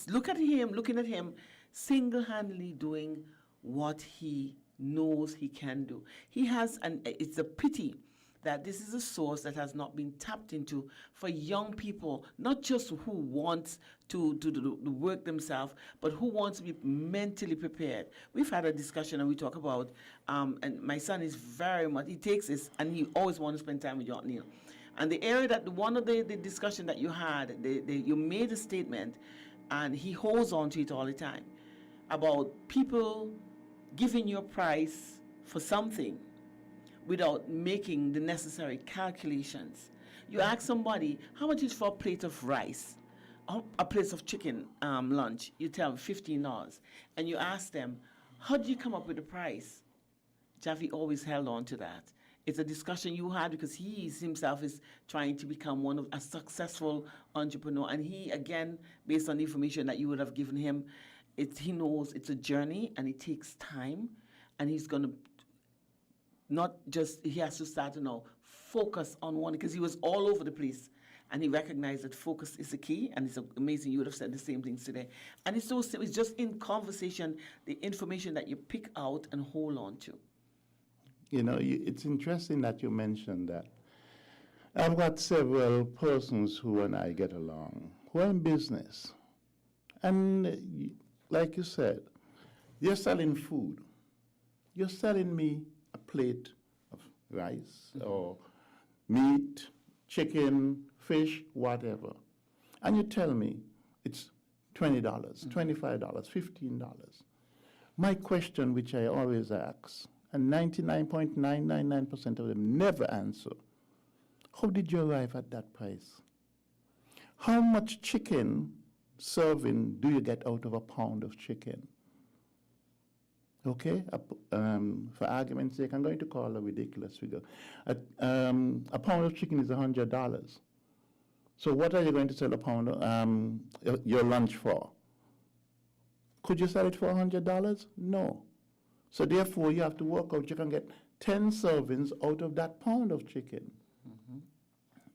looking at him single-handedly doing what he knows he can do. It's a pity that this is a source that has not been tapped into for young people, not just who wants to do the work themselves, but who wants to be mentally prepared. We've had a discussion and we talk about, and my son is very much, he takes this and he always wants to spend time with you, Aunt Neil. And the area that, one of the discussion that you had, you made a statement and he holds on to it all the time about people giving you a price for something without making the necessary calculations. You ask somebody, how much is for a plate of rice, a plate of chicken lunch? You tell them $15. And you ask them, how did you come up with the price? Jaffe always held on to that. It's a discussion you had because he himself is trying to become a successful entrepreneur. And he, again, based on the information that you would have given him, he knows it's a journey and it takes time. And he's going to not just, he has to start to now focus on one, because he was all over the place. And he recognized that focus is the key, and it's amazing. You would have said the same things today. And it's so simple. It's just in conversation, the information that you pick out and hold on to. You know, it's interesting that you mentioned that. I've got several persons who and I get along who are in business. And like you said, you're selling food. You're selling me a plate of rice or meat, chicken, fish, whatever. And you tell me it's $20, $25, $15. My question, which I always ask, and 99.999% of them never answer, how did you arrive at that price? How much chicken serving do you get out of a pound of chicken? Okay, for argument's sake, I'm going to call a ridiculous figure. A pound of chicken is $100. So what are you going to sell a pound your lunch for? Could you sell it for $100? No. So therefore, you have to work out. You can get 10 servings out of that pound of chicken.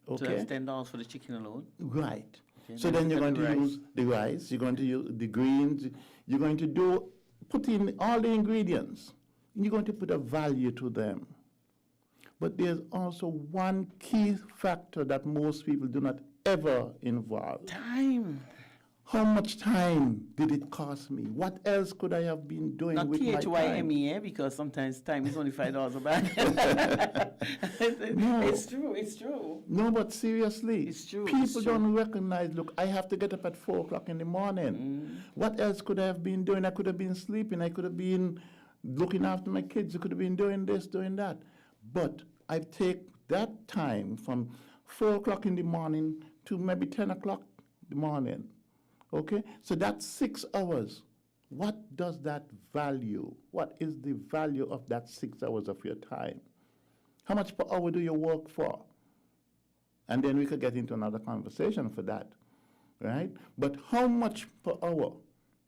So that's $10 for the chicken alone. Right. Okay, So then you're going to rice. use the rice. You're going to use the greens. You're going to put in all the ingredients. And you're going to put a value to them. But there's also one key factor that most people do not ever involve. Time. How much time did it cost me? What else could I have been doing Not with my time? THYME, because sometimes time is only $5 a bag. No. It's true, it's true. No, but seriously, It's true, people it's true. don't recognize, look, I have to get up at 4 o'clock in the morning. What else could I have been doing? I could have been sleeping. I could have been looking after my kids. I could have been doing this, doing that. But I take that time from 4 o'clock in the morning to maybe 10 o'clock in the morning. Okay? So that's 6 hours. What does that value? What is the value of that 6 hours of your time? How much per hour do you work for? And then we could get into another conversation for that, right? But how much per hour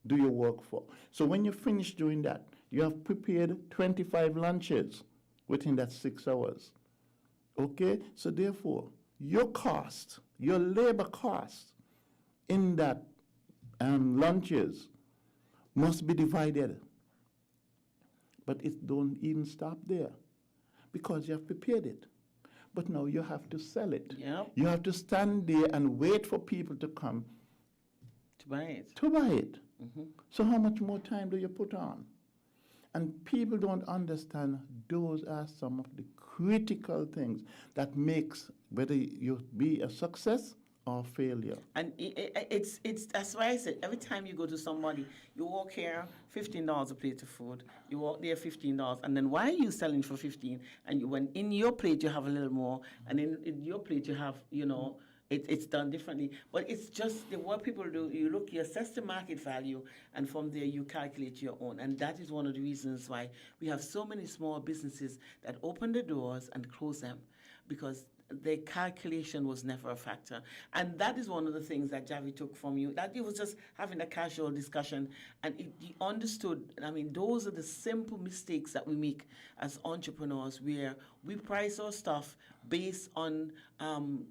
do you work for? So when you finish doing that, you have prepared 25 lunches within that 6 hours. Okay? So therefore, your cost, your labor cost in that lunches must be divided. But it don't even stop there, because you have prepared it. But now you have to sell it. Yep. You have to stand there and wait for people to come To buy it. to buy it. So how much more time do you put on? And people don't understand those are some of the critical things that makes whether you be a success or failure. And it's that's why I said every time you go to somebody, you walk here, $15 a plate of food. You walk there, $15, and then why are you selling for 15? And when in your plate you have a little more, and in your plate you have, it's done differently. But it's just what people do. You assess the market value, and from there you calculate your own. And that is one of the reasons why we have so many small businesses that open the doors and close them, because the calculation was never a factor. And that is one of the things that Javi took from you, that he was just having a casual discussion, and he understood. I mean, those are the simple mistakes that we make as entrepreneurs, where we price our stuff based on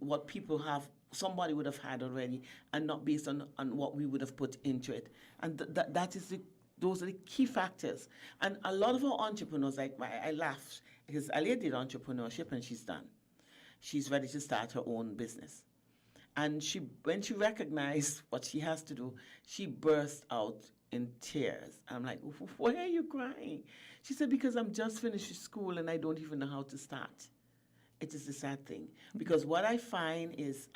what somebody would have had already, and not based on what we would have put into it. And those are the key factors. And a lot of our entrepreneurs, like I laughed, because Alia did entrepreneurship and she's done. She's ready to start her own business. And when she recognized what she has to do, she burst out in tears. I'm like, why are you crying? She said, because I'm just finished school and I don't even know how to start. It is the sad thing. Because what I find is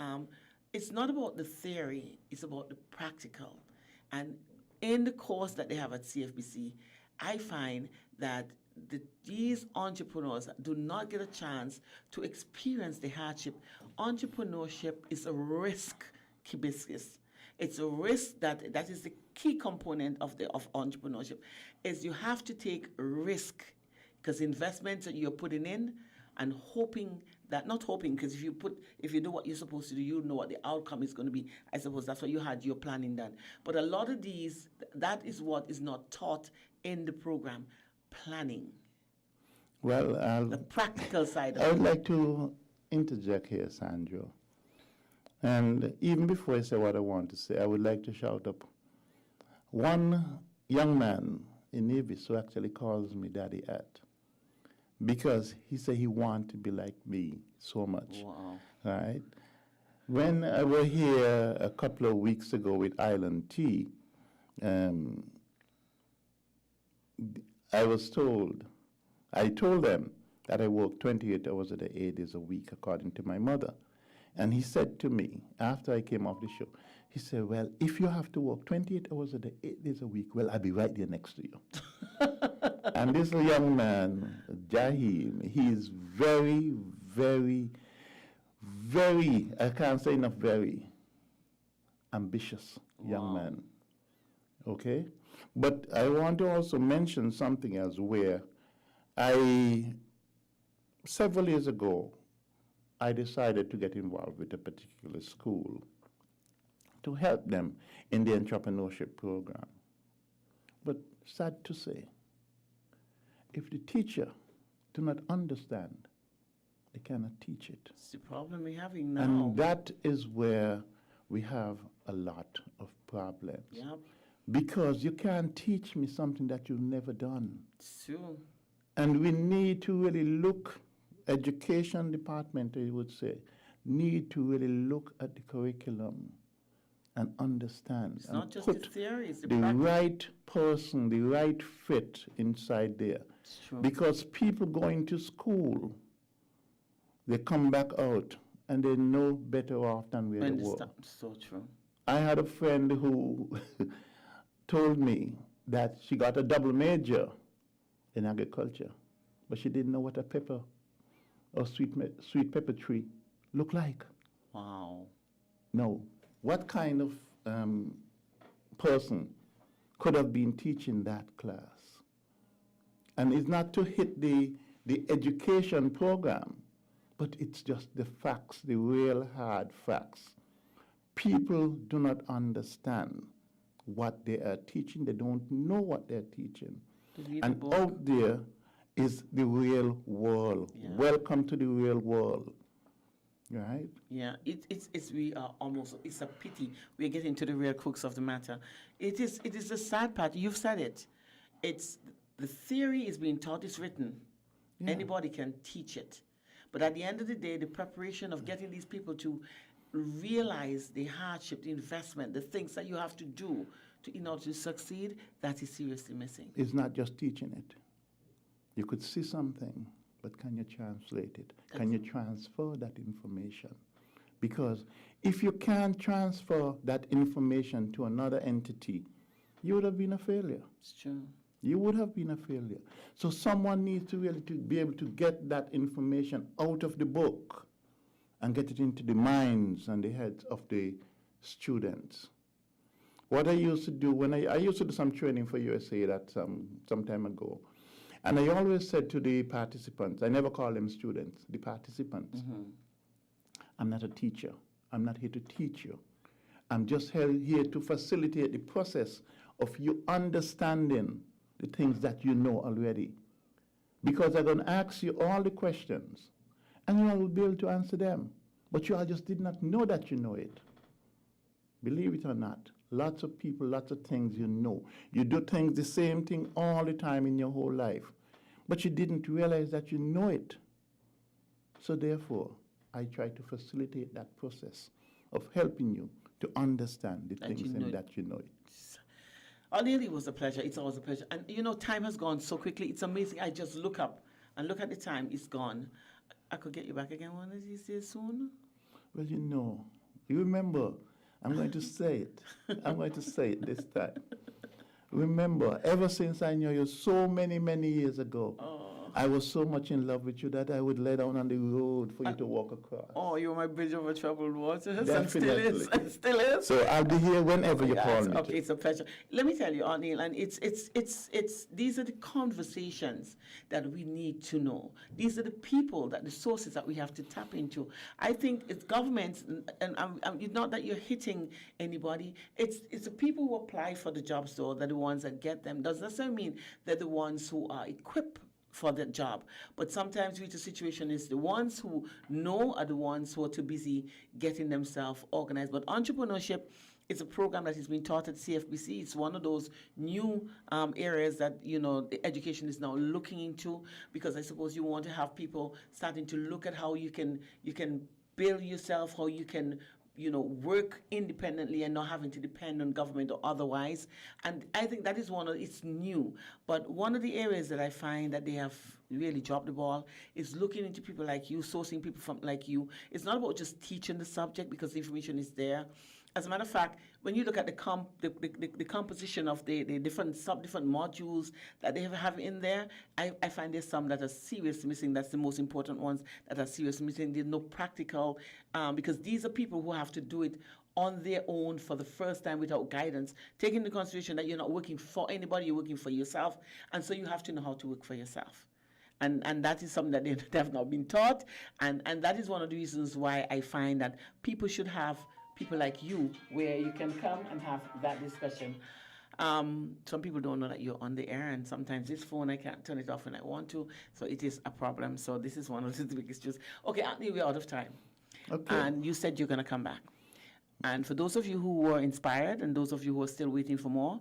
it's not about the theory, it's about the practical. And in the course that they have at CFBC, I find that these entrepreneurs do not get a chance to experience the hardship. Entrepreneurship is a risk business. It's a risk that is the key component of entrepreneurship, is you have to take risk, because investments that you're putting in and not hoping, because if you do what you're supposed to do, you know what the outcome is going to be. I suppose that's why you had your planning done. But a lot of that is what is not taught in the program. Planning. Well, the practical side I of would it. like to interject here, Sandro. And even before I say what I want to say, I would like to shout up one young man in Nevis who actually calls me Daddy At, because he said he wants to be like me so much. Wow. Right? When I was here a couple of weeks ago with Island Tea, I told them that I work 28 hours a day, 8 days a week, according to my mother. And he said to me, after I came off the show, he said, well, if you have to work 28 hours a day, 8 days a week, well, I'll be right there next to you. And this young man, Jahim, he is very, very, very, I can't say enough, very ambitious young man. Okay? But I want to also mention something else where several years ago, I decided to get involved with a particular school to help them in the entrepreneurship program. But sad to say, if the teacher do not understand, they cannot teach it. It's the problem we're having now. And that is where we have a lot of problems. Yep. Because you can't teach me something that you've never done. It's true. And we need to really look, education department, I would say, need to really look at the curriculum and understand. It's and not just the put theory, it's the the practice. right person, the right fit inside there. It's true. Because people going to school, they come back out and they know better off than where they were. Understand. So true. I had a friend who told me that she got a double major in agriculture, but she didn't know what a pepper or sweet pepper tree looked like. Wow. No. What kind of person could have been teaching that class? And it's not to hit the education program, but it's just the facts, the real hard facts. People do not understand what they are teaching. They don't know what they're teaching. And out there is the real world. Yeah. Welcome to the real world. Right? Yeah, we are almost, it's a pity we're getting to the real crux of the matter. It is the sad part, you've said it. It's, the theory is being taught, it's written. Yeah. Anybody can teach it. But at the end of the day, the preparation of getting these people to realize the hardship, the investment, the things that you have to do to, in order to succeed, that is seriously missing. It's not just teaching it. You could see something, but can you translate it? Can you transfer that information? Because if you can't transfer that information to another entity, you would have been a failure. It's true. You would have been a failure. So someone needs to really to be able to get that information out of the book and get it into the minds and the heads of the students. What I used to do when I used to do some training for USA that some time ago, and I always said to the participants, I never call them students, the participants, I'm not a teacher. I'm not here to teach you. I'm just here to facilitate the process of you understanding the things that you know already. Because I'm going to ask you all the questions, and you all will be able to answer them. But you all just did not know that you know it. Believe it or not, lots of people, lots of things you know. You do things, the same thing all the time in your whole life, but you didn't realize that you know it. So therefore, I try to facilitate that process of helping you to understand the things and that you know it. O'Neill, it was a pleasure. It's always a pleasure. And you know, time has gone so quickly. It's amazing. I just look up and look at the time. It's gone. I could get you back again one of these days soon. Well, you know, you remember, I'm going to say it. I'm going to say it this time. Remember, ever since I knew you so many, many years ago, I was so much in love with you that I would lay down on the road for you to walk across. Oh, you're my bridge over troubled waters. Definitely. And still is. Still is. So I'll be here whenever you call me. Okay, it's a pleasure. Let me tell you, O'Neill, and it's these are the conversations that we need to know. These are the people, the sources that we have to tap into. I think it's governments, and it's not that you're hitting anybody. It's the people who apply for the jobs, though, that are the ones that get them. Does necessarily mean they're the ones who are equipped for the job. But sometimes we reach a situation is the ones who know are the ones who are too busy getting themselves organized. But entrepreneurship is a program that is being taught at CFBC. It's one of those new areas that, you know, the education is now looking into, because I suppose you want to have people starting to look at how you can build yourself, how you can, you know, work independently and not having to depend on government or otherwise. And I think that is it's new. But one of the areas that I find that they have really dropped the ball is looking into people like you, sourcing people from like you. It's not about just teaching the subject, because the information is there. As a matter of fact, when you look at the composition of the different modules that they have in there, I find there's some that are seriously missing. That's the most important ones that are seriously missing. There's no practical, because these are people who have to do it on their own for the first time without guidance, taking into consideration that you're not working for anybody, you're working for yourself, and so you have to know how to work for yourself. And that is something that they have not been taught, and that is one of the reasons why I find that people should have people like you, where you can come and have that discussion. Some people don't know that you're on the air, and sometimes this phone, I can't turn it off when I want to, so it is a problem. So this is one of the biggest issues. Okay, Anthony, we're out of time. Okay. And you said you're going to come back. And for those of you who were inspired and those of you who are still waiting for more,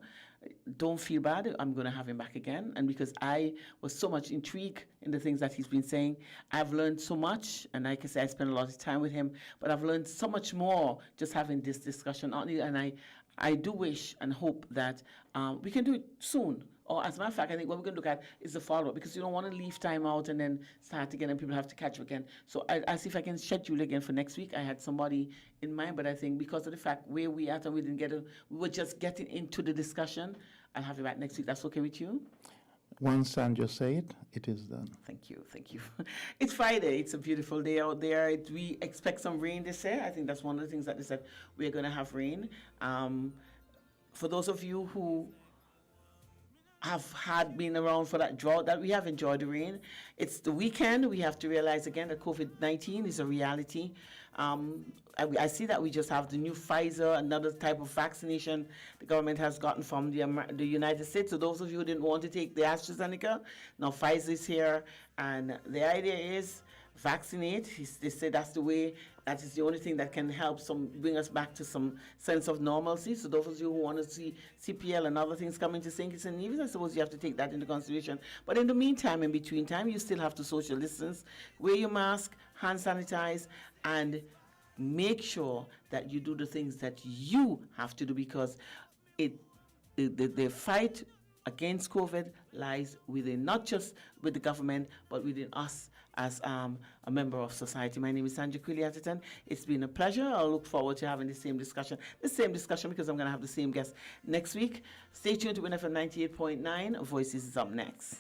don't feel bad. I'm going to have him back again. And because I was so much intrigued in the things that he's been saying, I've learned so much. And like I said, I spent a lot of time with him, but I've learned so much more just having this discussion on it. And I do wish and hope that we can do it soon. Or as a matter of fact, I think what we're going to look at is the follow-up, because you don't want to leave time out and then start again and people have to catch you again. So I'll see if I can schedule again for next week. I had somebody in mind, but I think because of the fact where we at and we didn't get it, we were just getting into the discussion. I'll have you back next week. That's okay with you? Once Sandra say it, it is done. Thank you. It's Friday. It's a beautiful day out there. We expect some rain this year. I think that's one of the things that they said we're going to have rain. For those of you who have been around for that drought, that we have enjoyed the rain. It's the weekend. We have to realize again that COVID-19 is a reality. I see that we just have the new Pfizer, another type of vaccination the government has gotten from the United States. So those of you who didn't want to take the AstraZeneca, now Pfizer is here, and the idea is vaccinate. They say that's the way, that is the only thing that can help bring us back to some sense of normalcy. So those of you who want to see CPL and other things coming to St. Kitts and Nevis, I suppose you have to take that into consideration. But in the meantime, in between time, you still have to social distance, wear your mask, hand sanitize, and make sure that you do the things that you have to do, because the fight against COVID lies within, not just with the government, but within us as a member of society. My name is Sandra Quilly-Atherton. It's been a pleasure. I'll look forward to having the same discussion because I'm going to have the same guest next week. Stay tuned to WinFM 98.9. Voices is up next.